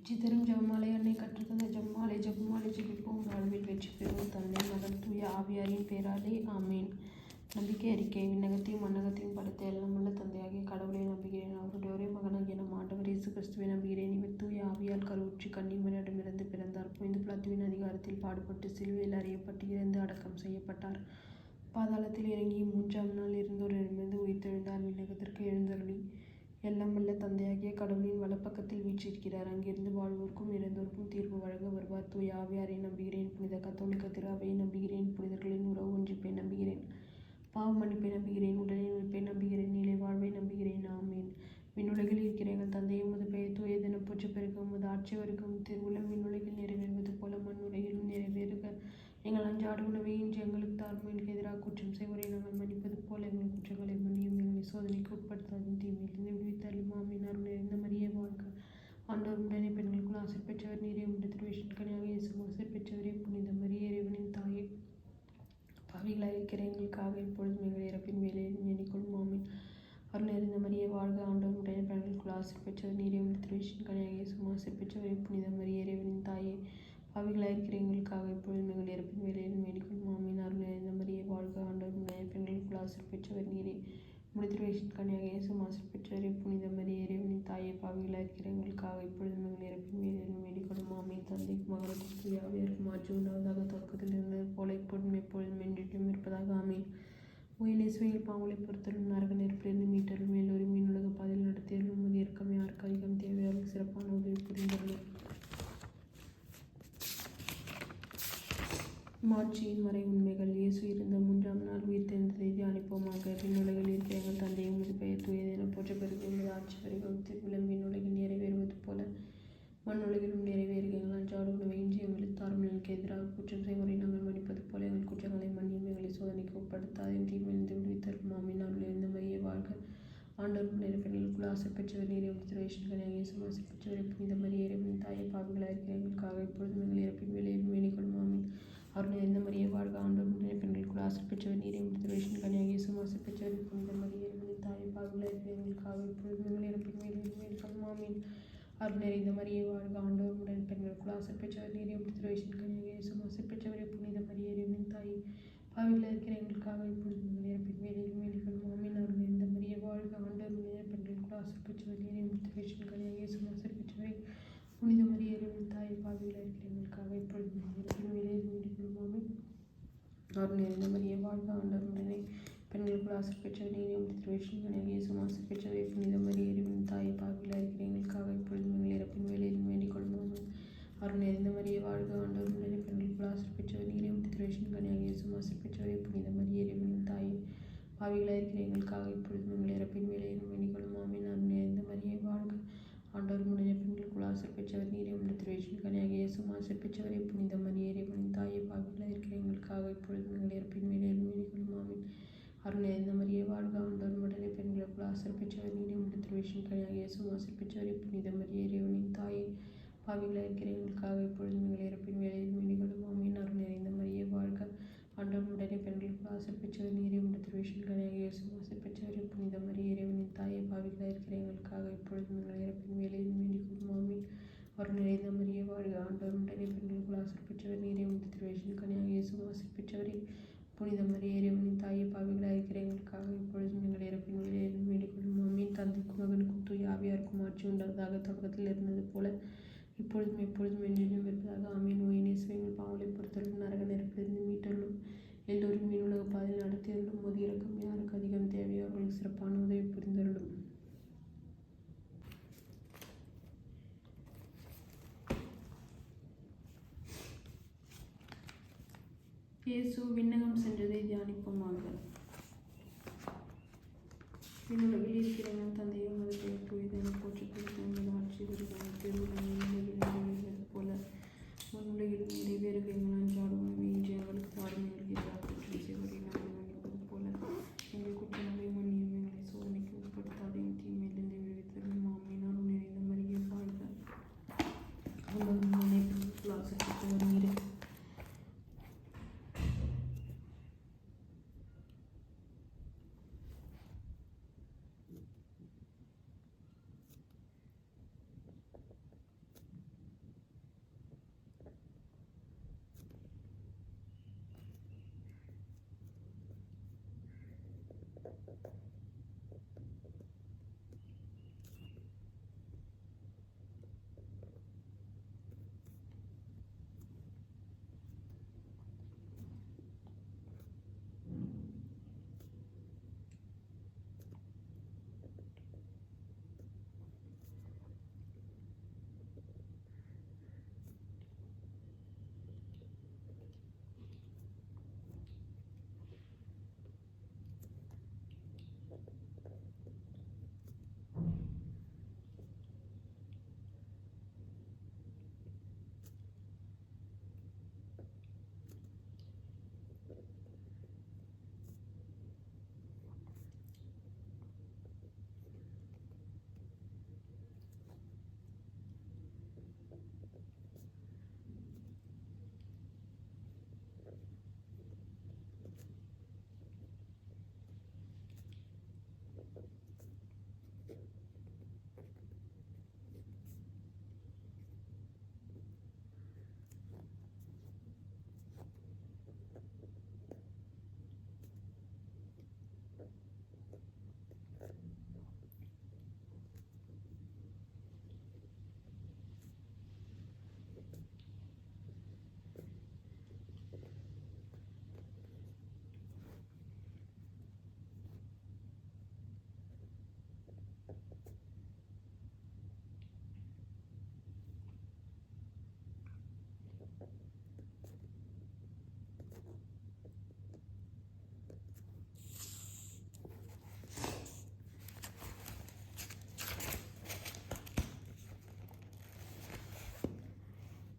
சிதறும் ஜெபமாலை அன்னை கற்றுத்தந்த ஜெபமாலை ஜெபமாலை ஜெபிப்போம் வாழ்வில் வெற்றி பெறுவோம். தந்தை மகன் தூய ஆவியாரின் பேராலே ஆமேன். நம்பிக்கை அறிக்கை. விண்ணகத்தையும் மண்ணகத்தையும் படைத்த எல்லாமுள்ள தந்தையாகிய கடவுளை நம்புகிறேன். அவருடைய ஒரே மகனாகிய நம் ஆண்டவர் இயேசு கிறிஸ்துவை நம்புகிறேன். இவர் தூய ஆவியால் கருவுற்றி கன்னிமரியிடமிருந்து பிறந்தார். புனித பிலாத்துவின் அதிகாரத்தில் பாடுபட்டு சிலுவையில் அறியப்பட்டு இறந்து அடக்கம் செய்யப்பட்டார். பாதாளத்தில் இறங்கி மூன்றாம் நாள் இருந்தோரிடமிருந்து உயிர்த்தெழுந்தார். விண்ணகத்திற்கு எழுந்தருளி எல்லாம் வல்ல தந்தையாகிய கடவுளின் வலப்பக்கத்தில் வீற்றிருக்கிறார். அங்கிருந்து வாழ்வோருக்கும் இறந்தோருக்கும் தீர்ப்பு வழங்க வருவார். தூய ஆவியாரை நம்புகிறேன். புனித கத்தோலிக்க திரு அவையை நம்புகிறேன். புனிதர்களின் உறவு ஒன்றிப்பை நம்புகிறேன். பாவ மன்னிப்பை நம்புகிறேன். உடலின் உயிர்ப்பை நம்புகிறேன். நிலை வாழ்வை நம்புகிறேன். ஆமேன். விண்ணுலகில் இருக்கிற எங்கள் தந்தையை உமது பெயர் தூயதென போற்ற பெருக. உமது ஆட்சி வருக. திருவுளம் விண்ணுலகில் நிறைவேறுவது போல மண்ணுலகிலும் நிறைவேறுக. எங்கள் அன்றாட உணவை இன்று எங்களுக்கு தாரும். எங்களுக்கு எதிராக குற்றம் செய்வரை நாங்கள் மன்னிப்பது போல எங்கள் குற்றங்களை மன்னியும். எங்களை சோதனைக்கு உட்படுத்தாதும் தீமையிலிருந்து விடுவித்தருளும். ஆமீன். அருள் நிறைந்த மரியே வாழ்க. ஆண்டவர் உடனே பெண்களுக்குள் ஆசீர் பெற்றவர் நீரே. உம்முடைய திருவயிற்றின் கனியாக இயேசு ஆசீர் பெற்றவரே. புனித மரியே இறைவனின் தாயே, பாவிகளாய் இருக்கிற எங்களுக்காக இப்பொழுதும் எங்கள் இறப்பின் வேலையில் வேண்டிக்கொள்ளும். ஆமீன். அருள் நிறைந்த மரியே வாழ்க. ஆண்டவர் உடனே பெண்களுக்குள் ஆசீர் பெற்றவர் நீரே. உம்முடைய திருவயிற்றின் கனியாக இயேசு ஆசீர் பெற்றவரே. புனித மரியே இறைவனின் தாயே, பாவிகளாய் இருக்கிற எங்களுக்காக இப்பொழுதும் எங்கள் இறப்பின் வேலையில் வேண்டிக்கொள்ளும். ஆமீன். அருள் நிறைந்த மரியே வாழ்க. ஆண்டவர் உடனே பெண்களுக்குள் ஆசீர் பெற்றவர் நீரே. உம்முடைய திருவயிற்றின் கனியாக இயேசு ஆசீர் பெற்றவரே. புனித மரியே இறைவனின் தாயே, பாவிகளாய் இருக்கிற எங்களுக்காக இப்பொழுதும் எங்கள் இறப்பின் வேலையில் வேண்டிக்கொள்ளும். ஆமீன். தந்தைக்கும் மகனுக்கும் தூய ஆவியாருக்கும் ஆட்சி உண்டாவதாக. தொடக்கத்தில் இருந்தது போல இப்பொழுதும் எப்பொழுதும் என்றென்றும் இருப்பதாக. ஆமீன். உயிர்நேசுவையில் பாவங்களை பொறுத்தலும் நரக நெருப்பிலிருந்து மீட்டலும் எல்லோரும் மீனுலக பாதையில் நடத்தியலும் உமது இறக்கம் யாருக்கு அதிகம் தேவையாலும் சிறப்பான உதவி புரிந்தருளும். மாட்சியின் மறை உண்மைகள். இயேசு இருந்த மூன்றாம் நாள் உயிர்த்தெழுந்ததை தியானிப்போமாக. விண்ணுலகில் இருக்கிற எங்கள் தந்தை உமது பெயர் தூயதென போற்ற பெருக. உமது ஆட்சி வருக. திருவுளம் விண்ணுலகில் நிறைவேறுவது போல மண்ணுலகிலும் நிறைவேறுக. எங்கள் அன்றாட உணவை இன்று எங்களுக்கு தாரும். எங்களுக்கு எதிராக குற்றம் செய்வரை நாங்கள் மன்னிப்பது போல எங்கள் குற்றங்களை மன்னியும். எங்களை சோதனைக்கு உட்படுத்தாதையும் தீமையிலிருந்து விடுவித்தருளும். ஆமீன். அருள் நிறைந்த மரியே வாழ்க. ஆண்டவர் உடைய பெண்களுக்குள் ஆசீர் பெற்றவர் நீரே. உம்முடைய திருவயிற்றின் கனியாக இயேசு ஆசீர் பெற்றவரே. புனித மரியே இறைவனின் தாயே, பாவிகளாய் இருக்கிற எங்களுக்காக இப்பொழுதும் எங்கள் இறப்பின் வேலையில் வேண்டிக்கொள்ளும். ஆமீன். அருள் நிறைந்த மரியே வாழ்க. ஆண்டவர் உடைய பெண்களுக்குள் ஆசீர் பெற்றவர் நீரே. உம்முடைய திருவயிற்றின் கனியாக இயேசு ஆசீர் பெற்றவரே. புனித மரியே இறைவனின் தாயே, பாவிகளாய் இருக்கிற எங்களுக்காக இப்பொழுதும் எங்கள் இறப்பின் வேலையில் வேண்டிக்கொள்ளும். ஆமீன். அருள் நிறைந்த மரியே வாழ்க. ஆண்டவர் உடன் பெண்களுக்குள் ஆசீர் பெற்றவர் நீரே. உம்முடைய திருவயிற்றின் கனியாக இயேசு ஆசீர் பெற்றவரே. புனித மரியே இறைவனின் தாயே, பாவிகளாய் இருக்கிற எங்களுக்காக இப்பொழுதும் எங்கள் இறப்பின் வேலையில் வேண்டிக்கொள்ளும். ஆமீன். அருள் நிறைந்த மரியே வாழ்க. ஆண்டவர் உடைய பெண்களுக்குள் ஆசீர் பெற்றவர் நீரே. உம்முடைய திருவயிற்றின் கனியாக இயேசு ஆசீர் பெற்றவரே. புனித மரியே இறைவனின் தாயே, பாவிகளாய் இருக்கிற எங்களுக்காக இப்பொழுதும் எங்கள் இறப்பின் வேலையில் வேண்டிக்கொள்ளும். ஆமீன். அருள் நிறைந்த மரியே வாழ்க. ஆண்டவர் உடனே பெண்களுக்குள் ஆசீர் பெற்றவர் நீரே. உம்முடைய திருவயிற்றின் கனியாக இயேசு ஆசீர் பெற்றவரே. புனித மரியே இறைவனின் தாயே, பாவிகளாய் இருக்கிற எங்களுக்காக இப்பொழுதும் எங்கள் இறப்பின் வேலையில் வேண்டிக்கொள்ளும். ஆமீன். அருள் நிறைந்த மரியே வாழ்க. ஆண்டவர் உடனே பெண்களுக்குள் ஆசீர் பெற்றவர் நீரே. உம்முடைய திருவயிற்றின் கனியாக இயேசு ஆசீர் பெற்றவரே. புனித மரியே இறைவனின் தாயே, பாவிகளாய் இருக்கிற எங்களுக்காக இப்பொழுதும் எங்கள் இறப்பின் வேலையில் வேண்டிக்கொள்ளும். ஆமீன். அருள் நிறைந்த மரியே வாழ்க. ஆண்டவர் உடைய பெண்களுக்குள் ஆசீர் பெற்றவர் நீரே. உம்முடைய திருவயிற்றின் கனியாக இயேசு ஆசீர் பெற்றவரே. புனித மரியே இறைவனின் தாயே, பாவிகளாய் இருக்கிற எங்களுக்காக இப்பொழுதும் எங்கள் இறப்பின் வேலையில் வேண்டிக்கொள்ளும். ஆமீன். அருள் நிறைந்த மரியே வாழ்க. ஆண்டவர் உடனே பெண்களுக்குள் ஆசீர் பெற்றவர் நீரே. உம்முடைய திருவயிற்றின் கனியாக இயேசு ஆசீர் பெற்றவரே. புனித மரியே இறைவனின் தாயே, பாவிகளாய் இருக்கிற எங்களுக்காக இப்பொழுதும் எங்கள் இறப்பின் வேலையில் வேண்டிக்கொள்ளும். ஆமீன். அருள் நிறைந்த மரியே வாழ்க. ஆண்டவர் உடனே பெண்களுக்குள் ஆசீர் பெற்றவர் நீரே. உம்முடைய திருவயிற்றின் கனியாக இயேசு ஆசீர் பெற்றவரே. புனித மரியே இறைவனின் தாயே, பாவிகளாய் இருக்கிற எங்களுக்காக இப்பொழுதும் எங்கள் இறப்பின் வேலையில் வேண்டிக்கொள்ளும். ஆமீன். அருள் நிறைந்த மரியே வாழ்க. ஆண்டவர் உடனே பெண்களுக்குள் ஆசீர் பெற்றவர் நீரே. உம்முடைய திருவயிற்றின் கனியாக இயேசு ஆசீர் பெற்றவரே. புனித மரியே இறைவனின் தாயே, பாவிகளாய் இருக்கிற எங்களுக்காக இப்பொழுதும் எங்கள் இறப்பின் வேலையில் வேண்டிக்கொள்ளும். ஆமீன். தந்தைக்கும் மகனுக்கும் தூய ஆவியாருக்கும் ஆட்சி உண்டாவதாக. தொடக்கத்தில் இருந்தது போல இப்பொழுதும் எப்பொழுதும் என்றென்றும் இருப்பதாக. ஆமீன். உயிர்நேசுவையில் பாவங்களை பொறுத்தலும் நரக நெருப்பிலிருந்து மீட்டலும் எல்லோரும் மீனுலக பாதையில் நடத்தியருளும். உமது இறக்கம் யாருக்கு அதிகம் தேவையோ அவர்களுக்கு சிறப்பான உதவி புரிந்தருளும். இயேசு விண்ணகம் சென்றதை தியானிப்போமாக. விண்ணுலகில் இருக்கிற எங்கள் தந்தையை உமது பெயர் தூயதென போற்ற பெருக. உமது ஆட்சி வருக. திருவுளம் விண்ணுலகில் நிறைவேறுவது போல மண்ணுலகிலும் நிறைவேறுக. எங்கள் அன்றாட உணவை இன்று எங்களுக்கு தாரும். எங்களுக்கு எதிராக குற்றம் செய்வரை நாங்கள் மன்னிப்பது போல எங்கள் குற்றங்களை மன்னியும். எங்களை சோதனைக்கு உட்படுத்தாதையும் தீமையிலிருந்து விடுவித்தருளும். ஆமீன். அருள் நிறைந்த மரியே வாழ்க. ஆண்டவர் உடனே பெண்களுக்குள் ஆசீர் பெற்றவர் நீரே.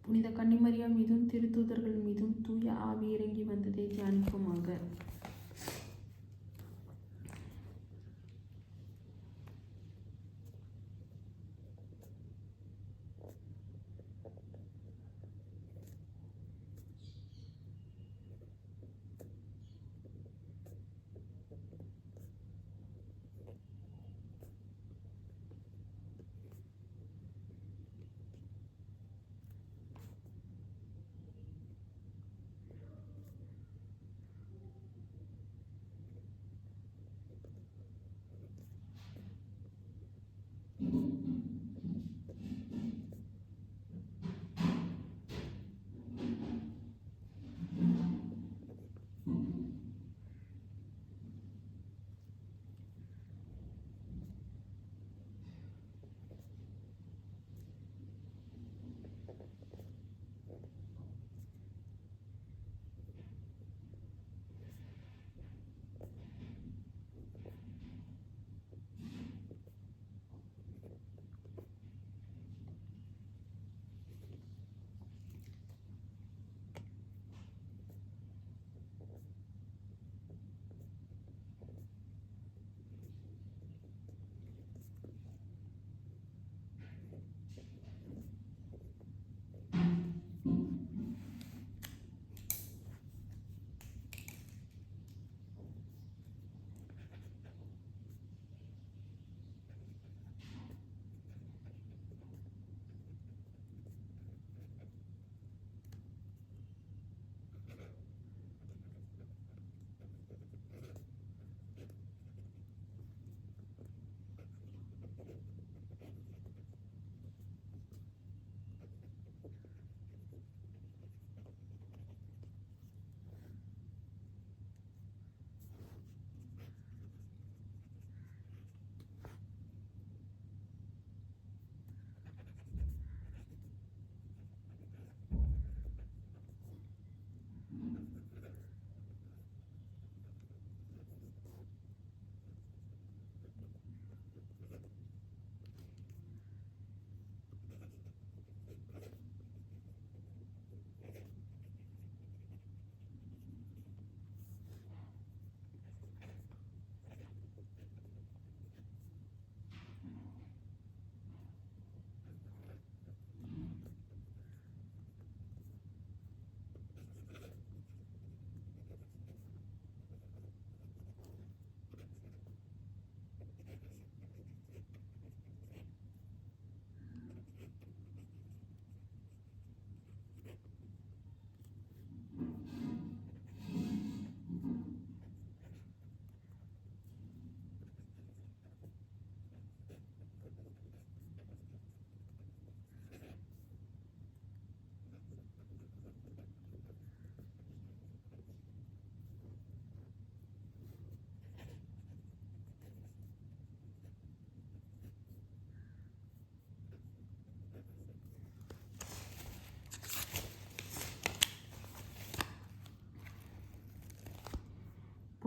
புனித கன்னிமரியா மீதும் திருத்தூதர்கள் மீதும் தூய ஆவி இறங்கி வந்ததை தியானிப்போமாக.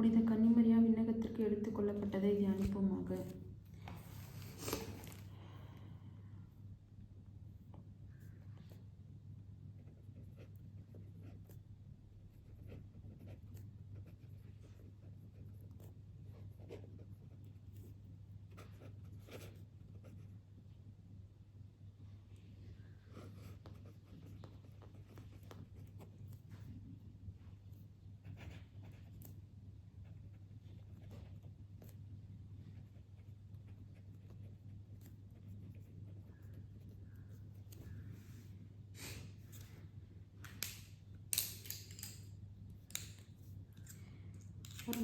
புனித கன்னிமரியா விண்ணகத்திற்கு எடுத்துக் கொள்ளப்பட்டதை தியானிப்போமாக.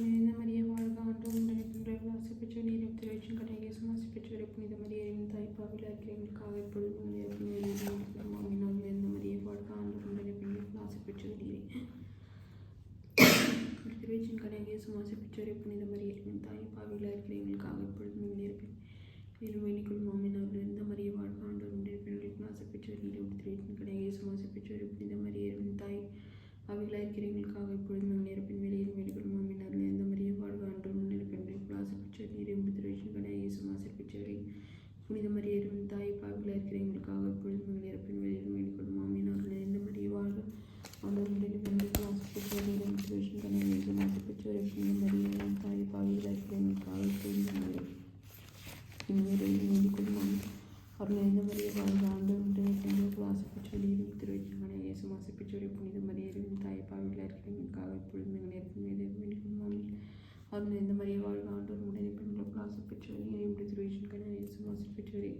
நிறைந்த மரியே வாழ்க, ஆண்டவர் உடனே பெண்கள் ஆசைப்பெற்ற நீர் திரைச்சின் கடையை சுமாசிப்பெற்ற புனித மரியாதையின் தாய்ப்பாவில் இருக்கிறவங்களுக்காக எப்பொழுதும் மாமினால் நிறைந்த மரியே வாழ்க, ஆண்டவர் உடனே பெண்கள் ஆசைப்பெற்ற நீரே திரைச்சின் கடையை சுமாசிப்பெற்ற புனித மரியாதையின் தாய்ப்பாவில் இருக்கிறவங்களுக்காக எப்பொழுதும் நேர்ப்பின் வேணிக்குள் மாமினால் நிறைந்த மரியே வாழ்க, ஆண்டவர் உடனே பெண்களுக்கு ஆசைப்பெற்ற நீரே திரைச்சின் கடையை சுமாசிப்பெற்ற புனித மரியாதையின் தாய் பாவிகளாக இருக்கிறவங்களுக்காக எப்பொழுதும் நேரப்பின் வேலையில் வேடிக்கொள் மாமினார் நிறைந்த மரியே வாழ்க, ஆண்டவர் உடனே பெண்களுக்கு ஆசைப்பெற்ற நீரே திரைச்சின் கடையை சுமாசிப்பெற்றவரை புனித மரியாதையின் தாய் பாவிகளாக இருக்கிறவங்களுக்காக எப்பொழுதும் நேரப்பின் வேலையில் வேடிக்கொள் மாமினார் நிறைந்த மரியே வாழ்க, ஆண்டவர் உடனே பெண்களுக்கு ஆசைப்பெற்ற நீரே திரைச்சின் கடையை சுமாசிப்பெற்றவரை புனித மரியாதையின் தாய் பாவிகளாக இருக்கிறவங்களுக்காக எப்பொழுதும் வேலையில் வேடிக்கொள் மாமினார் அவர் நிறைந்த மரியே வாழ்க, ஆண்டவர் உடனே பெண்களுக்கு ஆசைப்பெற்ற நீரே திரைச்சின் கடையை சுமாசிப்பெற்றவரை புனித மரியாதையின் தாய் பாவிகளாக இருக்கிறவங்களுக்காக எப்பொழுதும் நேரத்தின் வேலையில் வேண்டிக்கொள் மாமினார் அவர் நிறைந்த மரியே வாழ்க, ஆண்டவர் உடனே பெண்களுக்கு ஆசைப்பெற்ற நீரே திரைச்சின் கடையை சுமாசிப்பெற்றவரை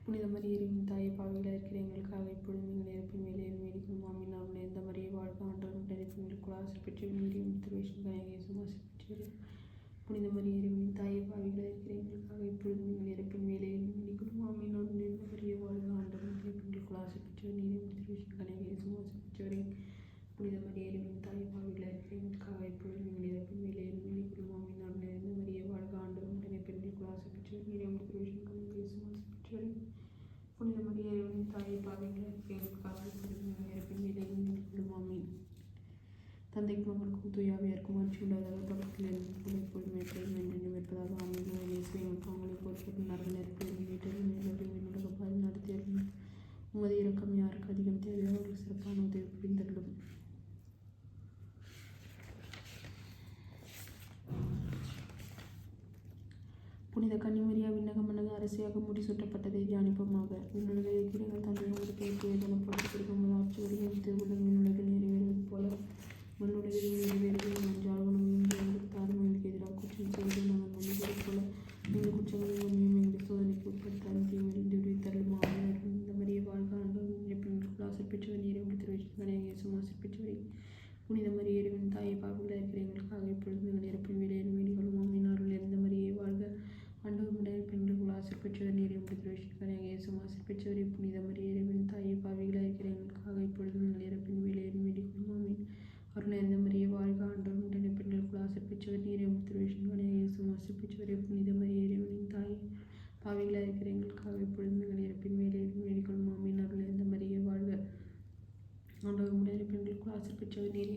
புனித மரியாதையின் தாய் பாவிகளாக இருக்கிறவங்களுக்காக எப்பொழுதும் நேரத்தின் வேலையில் வேண்டிக்கொள் மாமினார் நிறைந்த மரியே வாழ்க, ஆண்டவர் உடனே பெண்களுக்கு ஆசைப்பெற்ற நீரே திரைச்சின் கடையை சுமாசிப்பெற்றவரை புனித மரியாதையின் தாய் பாவிகளாக இருக்கிறவங்களுக்காக எப்பொழுதும் நேரத்தின் வேலையில் வேண்டிக்கொள் மாமினார் நிறைந்த மரியே வாழ்க, ஆண்டவர் உடனே பெண்களுக்கு ஆசைப்பெற்ற நீரே திரைச்சின் கடையை சுமாசிப்பெற்றவரை புனித மரியாதையின் தாய் பாவிகளாக இருக்கிறவங்களுக்காக எப்பொழுதும் நேரத்தின் வேலையில் வேண்டிக்கொள் மாமினார் நிறைந்த மரியே வாழ்க, ஆண்டவர் உடனே பெண்களுக்கு ஆசைப்பெற்ற நீரே திரைச்சின் கடையை சுமாசிப்பெற்றவரை புனித மரியாதையின் தாய் பாவிகளாக இருக்கிறவங்களுக்காக எப்பொழுதும் நேரத்தின் வேலையில் வேண்டிக்கொள் மாமினார் தந்தைக்கும் மகனுக்கும் தூயாவியாருக்கும் ஆட்சி உண்டாதாக தொடக்கத்தில் இருந்து எப்பொழுதும் எப்பொழுதும் என்று இருப்பதாக அமைதியாக இயேசுவையும் அவங்களை பொறுப்பது நரகநெருப்பில் வீட்டில் என்னுடைய பாதை நடத்தியது உமது இரக்கம் யாருக்கு அதிகம் தேவையோ அவர்களுக்கு சிறப்பான உதவி புரிந்தருளும். புனித கன்னிமரியா விண்ணக மன்னக அரசியாக முடிசூட்டப்பட்டதை தியானிப்போமாக. விண்ணுலகில் இருக்கிற தந்தையை ஒரு பேருக்கு எதன போட்டு உமது ஆட்சி வருகிறது திருவுள்ள விண்ணுலகில் நிறைவேறுவது போல மண்ணுலகில் நிறைவேறுவது நன்றாக எங்களுக்கு தாரும் எங்களுக்கு எதிராக குற்றம் செய்து நாங்கள் மன்னிப்பது போல எங்கள் குற்றங்களின் மன்னியும் எங்களை சோதனைக்கு உட்படுத்தாலும் தீமையிலிருந்து விடுவித்தருளும் ஆமென். இந்த மரியே வாழ்க, ஆண்டவர் பெண்களுக்கு ஆசைப்பெற்ற நீரே திரைச்சின் கடையை சுமாசிப்பெற்றவரை புனித மரியாதையின் தாயை பாவிகளாக இருக்கிற எங்களுக்காக எப்பொழுதும் எங்கள் இறப்பின் வேலையில் வேண்டிக்கொள்ளும் ஆமென். நிறைந்த மரியே வாழ்க, ஆண்டவர் உடனே பெண்களுக்கு ஆசைப்பெற்ற நீரே திரைச்சின் கடையை சுமாசிப்பெற்றவரை புனித மரியாதையின் தாயை பாவிகளாக இருக்கிற எங்களுக்காக எப்பொழுதும் எங்கள் இறப்பின் வேலையில் வேண்டிக்கொள்ளும் ஆமென். அவர் நிறைந்த மரியே வாழ்க, ஆண்டவர் உடனே பெண்களுக்கு ஆசைப்பெற்றவர் நீரே திரைச்சின் கடையை சுமாசிப்பெற்றவரை புனித மரியாதையின் தாய் பாவிகளாக இருக்கிற எங்களுக்காக எப்பொழுதும் எங்கள் இறப்பின் வேலையில் வேண்டிக்கொள்ளும் ஆமென். அவர் நிறைந்த மரியே வாழ்க, ஆண்டவர் உடனே பெண்களுக்கு ஆசைப்பெற்றவர் நீரே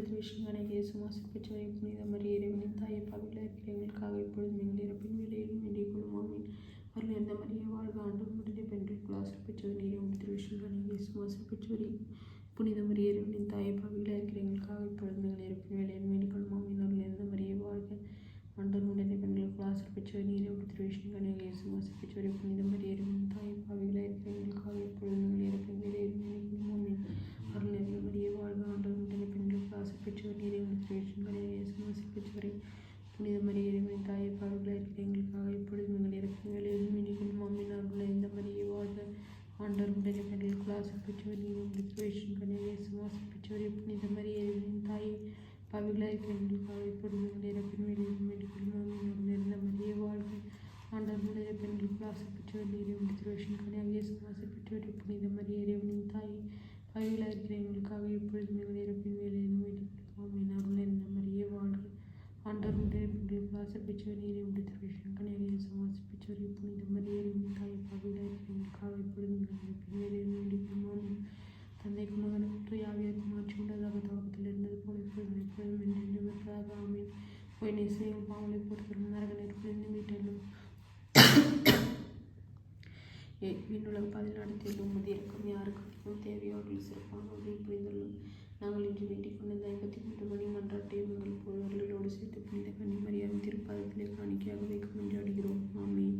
திரைச்சின் கடையை சுமாசிப்பெற்றவரை புனித மரியாதையின் தாய் பாவிகளாக இருக்கிற எங்களுக்காக எப்பொழுதும் எங்கள் இறப்பின் வேலையில் வேண்டிக்கொள்ளும் ஆமென். அவர் நிறைந்த மரியே வாழ்க, ஆண்டவர் உடனே பெண்களுக்கு ஆசைப்பெற்றவர் நீரே திரைச்சின் கடையை சுமாசிப்பெற்றவரை புனித மரியாதையின் தாயை பாவிகளாக இருக்கிற எங்களுக்காக எப்பொழுதும் எங்கள் இறப்பின் வேலையில் வேண்டிக்கொள்ளும் ஆமென். அவர் நிறைந்த மரியே வாழ்க, ஆண்டவர் உடனே பெண்களுக்கு ஆசைப்பெற்றவர் நீரே திரைச்சின் கடையை சுமாசிப்பெற்றவரை புனித மரியாதையின் தாயை பாவிகளாக இருக்கிற எங்களுக்காக எப்பொழுதும் எங்கள் இறப்பின் வேலையில் வேண்டிக்கொள்ளும் ஆமென். அவர் நிறைந்த மரியே வாழ்க, ஆண்டவர் உடனே பெண்களுக்கு ஆசைப்பெற்றவர் நீரே திரைச்சின் கடையை சுமாசிப்பெற்றவரை புனித மரியாதையின் தாயை பாவிகளாக இருக்கிற எங்களுக்காக எப்பொழுதும் எங்கள் இறப்பின் வேலையில் வேண்டிக்கொள்ளும் ஆமென். அவர் நிறைந்த மரியே வாழ்க, ஆண்டவர் உடனே பெண்களுக்கு ஆசைப்பெற்றவர் நீரே திரைச்சின் கடையை சுமாசிப்பெற்றவரை புனித மரியாதையின் தாயை பாவிகளாக இருக்கிற எங்களுக்காக எப்பொழுதும் எங்கள் இறப்பின் வேலையில் வேண்டிக்கொள்ளும் ஆமென். அவர் நிறைந்த மரியே வாழ்க, ஆண்டவர் உடனே பெண்களுக்கு ஆசைப்பெற்றவர் நீரே திரைச்சின் கடையை சுமாசிப்பெற்றவரை புனித மரியாதையின் தாயை பாவிகளாக இருக்கிற எங்களுக்காக எப்பொழுதும் எங்கள் இறப்பின் வேலையில் வேண்டிக்கொள்ளும் ஆமென். அவர் நிறைந்த மரியே வாழ்க, ஆண்டவர் உடனே பெண்களுக்கு ஆசைப்பெற்றவர் நீரே திரைச்சின் கடையை சுமாசிப்பெற்றவரை புனித மரியாதையின் தாயை பாவிகளாக இருக்கிற எங்களுக்காக எப்பொழுதும் எங்கள் இறப்பின் வேலையில் வேண்டிக்கொள்ளும் ஆமென். தந்தைக்கும் மகனுக்கும் தூய ஆவியாருக்கும் ஆட்சி உண்டதாக தொடக்கத்தில் இருந்தது போல இப்பொழுதும் என்றென்றும் இருப்பதாக ஆமீன். போய் நேசையும் பாவலை பொறுத்தரும் நரக நெருப்பிலிருந்து மீட்டலும் விண்ணுலக பாதையில் நடத்தியுள்ள உமது இறக்கம் யாருக்கு அதிகம் தேவையோ அவர்கள் சிறப்பான உதவி புரிந்துள்ளோம். நாங்கள் இன்று வேண்டிக் கொண்ட 53 மணி மன்றாட்டையும் எங்கள் போர்வர்களோடு சேர்த்து புனித கன்னிமரியாவின் திருப்பாதத்திலே காணிக்கையாக வைக்க மன்றாடுகிறோம். ஆமீன்.